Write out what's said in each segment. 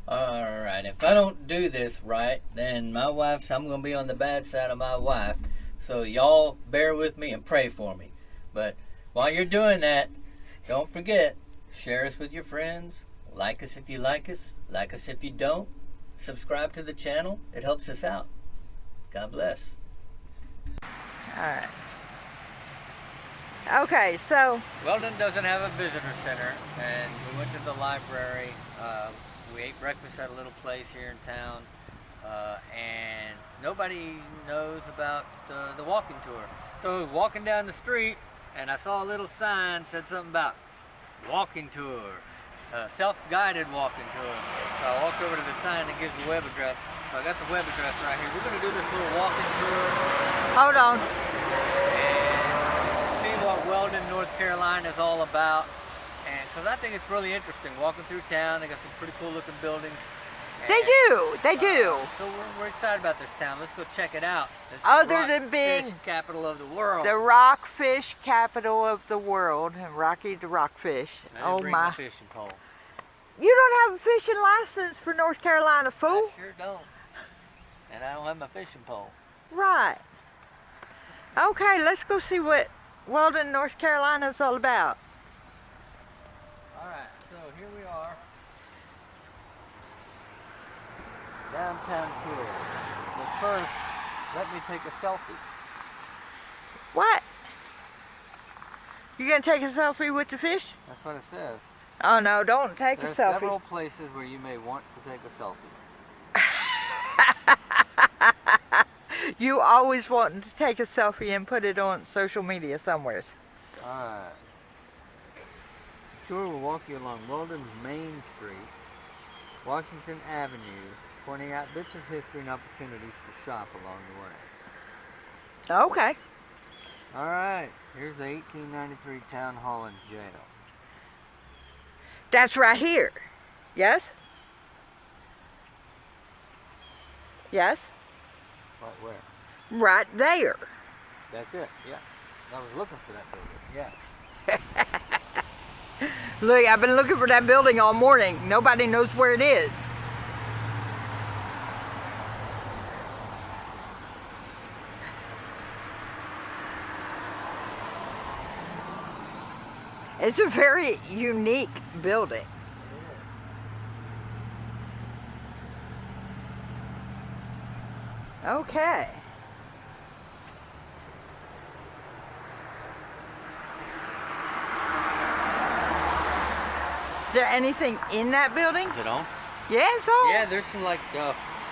Alright, if I don't do this right, then I'm going to be on the bad side of my wife. So y'all bear with me and pray for me. But while you're doing that, don't forget, share us with your friends, like us if you like us if you don't, subscribe to the channel, it helps us out. God bless. Alright. Okay, so Weldon doesn't have a visitor center, and we went to the library. We ate breakfast at a little place here in town, and nobody knows about the walking tour. So I was walking down the street, and I saw a little sign said something about walking tour, self-guided walking tour. So I walked over to the sign that gives the web address. So I got the web address right here. We're going to do this little walking tour. hold on. And see what Weldon, North Carolina is all about. And because I think it's really interesting walking through town. They got some pretty cool looking buildings. And, They do. So we're excited about this town. Let's go check it out. It's Other the than being rockfish capital of the world. the rockfish capital of the world, and Rocky the rockfish. I didn't Oh bring my! fishing pole. You don't have a fishing license for North Carolina, fool. I sure don't. And I don't have my fishing pole. Right. Okay, let's go see what Weldon, North Carolina is all about. Alright, so here we are. Downtown tour. But first, let me take a selfie. What? You gonna take a selfie with the fish? That's what it says. Oh no, don't take There's a selfie. several places where you may want to take a selfie. You always want to take a selfie and put it on social media somewhere. Alright. Tour will walk you along Weldon's Main Street, Washington Avenue, pointing out bits of history and opportunities to shop along the way. Okay. Alright, here's the 1893 Town Hall and Jail. That's right here. Yes? Yes? Right where? Right there. That's it, yeah. I was looking for that building, yeah. Look, I've been looking for that building all morning. Nobody knows where it is. It's a very unique building. Okay. Is there anything in that building? Is it on? Yeah, it's on. Yeah, there's some like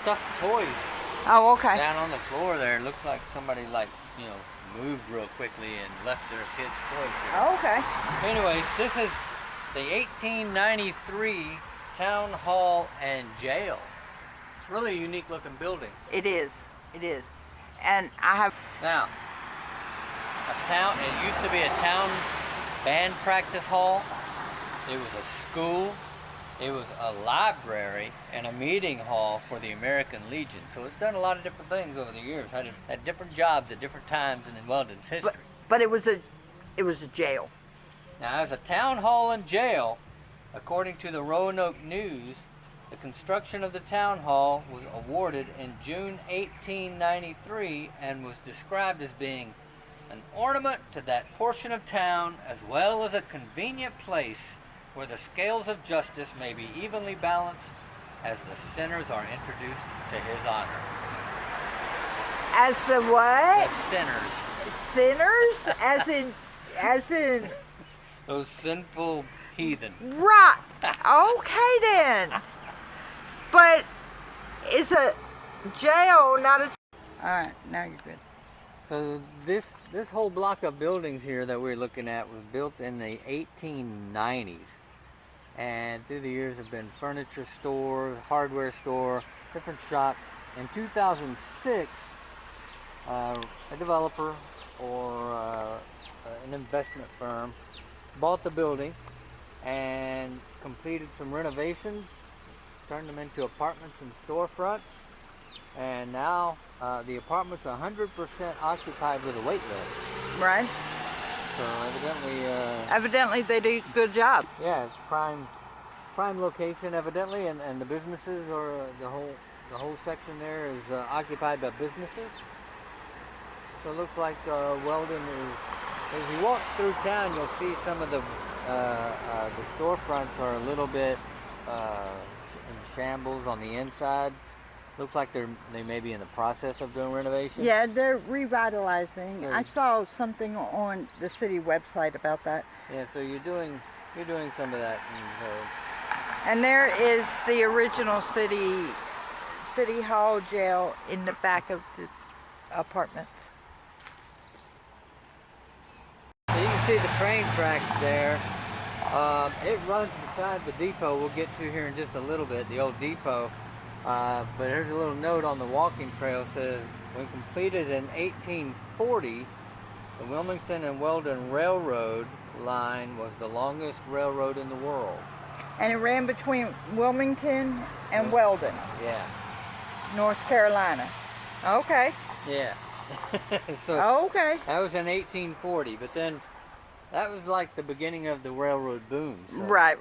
stuffed toys Oh, okay. down on the floor there. It looks like somebody moved real quickly and left their kids' toys here. Oh, okay. Anyways, this is the 1893 Town Hall and Jail. It's really a unique looking building. It is. It is. And I have... Now, it used to be a town band practice hall. It was a school. It was a library and a meeting hall for the American Legion. So it's done a lot of different things over the years. Had different jobs at different times in Weldon's history. But it was a jail. Now, as a town hall and jail, according to the Roanoke News, the construction of the town hall was awarded in June 1893 and was described as being an ornament to that portion of town, as well as a convenient place where the scales of justice may be evenly balanced as the sinners are introduced to his honor. As the what? The sinners. Sinners? As in... Those sinful heathen. Right. Okay then. But it's a jail, not a... Alright, now you're good. So this whole block of buildings here that we're looking at was built in the 1890s. And through the years have been furniture stores, hardware store, different shops. In 2006, a developer or an investment firm bought the building and completed some renovations, turned them into apartments and storefronts, and now the apartments are 100% occupied with a wait list. Right. So evidently... Evidently they do a good job. yeah, it's prime prime location evidently, and the businesses, or the whole section there is occupied by businesses. So it looks like Weldon is, as you walk through town, you'll see some of the storefronts are a little bit in shambles on the inside. Looks like they may be in the process of doing renovation. Yeah, they're revitalizing. I There's- saw something on the city website about that. Yeah, so you're doing some of that. And there is the original city hall jail in the back of the apartments. So you can see the train tracks there. It runs beside the depot we'll get to here in just a little bit, the old depot. But here's a little note on the walking trail. Says, when completed in 1840, the Wilmington and Weldon Railroad line was the longest railroad in the world. And it ran between Wilmington and Weldon, Yeah. North Carolina. Okay. Yeah. So Okay. that was in 1840, but then that was like the beginning of the railroad boom. So. Right.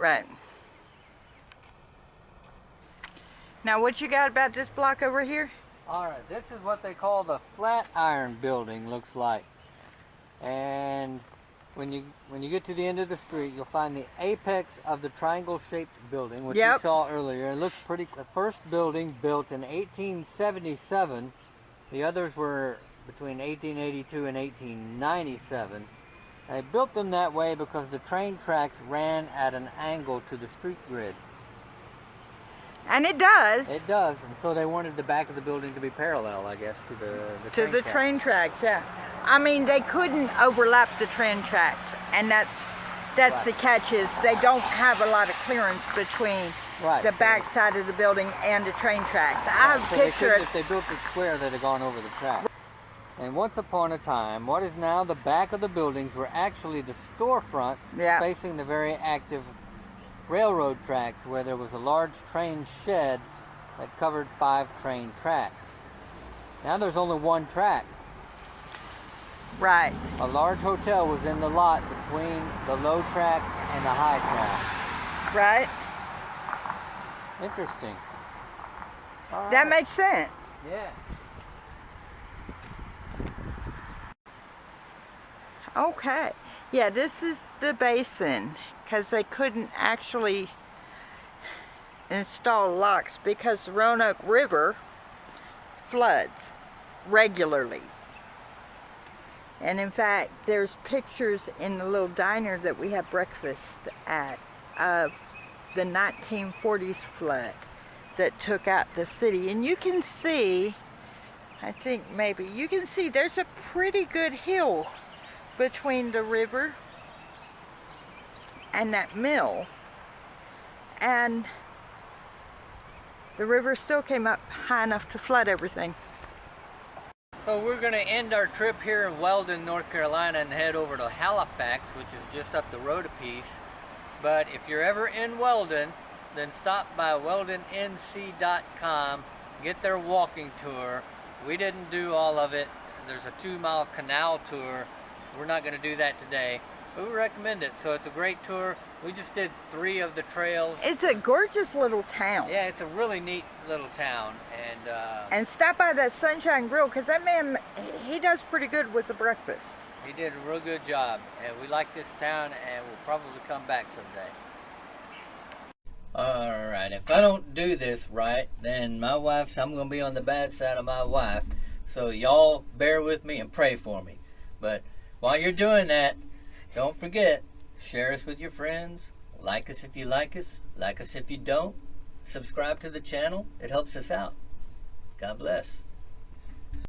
Now, what you got about this block over here? All right, this is what they call the Flatiron Building, looks like. And when you get to the end of the street, you'll find the apex of the triangle-shaped building, which you saw earlier. It looks pretty. The first building built in 1877. The others were between 1882 and 1897. They built them that way because the train tracks ran at an angle to the street grid. And it does. It does, and so they wanted the back of the building to be parallel, I guess, to the train tracks. Yeah. I mean, they couldn't overlap the train tracks, and that's Right. the catch, is they don't have a lot of clearance between the back side of the building and the train tracks. I have a picture. If they built it square, they'd have gone over the track. And once upon a time, what is now the back of the buildings were actually the storefronts facing the very active railroad tracks, where there was a large train shed that covered 5 train tracks. Now there's only one track. Right. A large hotel was in the lot between the low track and the high track. Right. Interesting. That makes sense. Yeah. Okay. Yeah, this is the basin, because they couldn't actually install locks because the Roanoke River floods regularly. And in fact, there's pictures in the little diner that we have breakfast at of the 1940s flood that took out the city. And you can see, I think maybe, you can see there's a pretty good hill between the river and that mill, and the river still came up high enough to flood everything. So we're going to end our trip here in Weldon, North Carolina, and head over to Halifax, which is just up the road a piece. But if you're ever in Weldon, then stop by weldonnc.com, get their walking tour. We didn't do all of it. There's a 2-mile canal tour. We're not going to do that today, but we recommend it. So it's a great tour. We just did 3 of the trails. It's a gorgeous little town. Yeah, it's a really neat little town. And stop by that Sunshine Grill, because that man, he does pretty good with the breakfast. He did a real good job, and we like this town, and we'll probably come back someday. Alright, if I don't do this right, then I'm going to be on the bad side of my wife. So y'all bear with me and pray for me. But while you're doing that, don't forget, share us with your friends, like us if you like us if you don't, subscribe to the channel. It helps us out. God bless.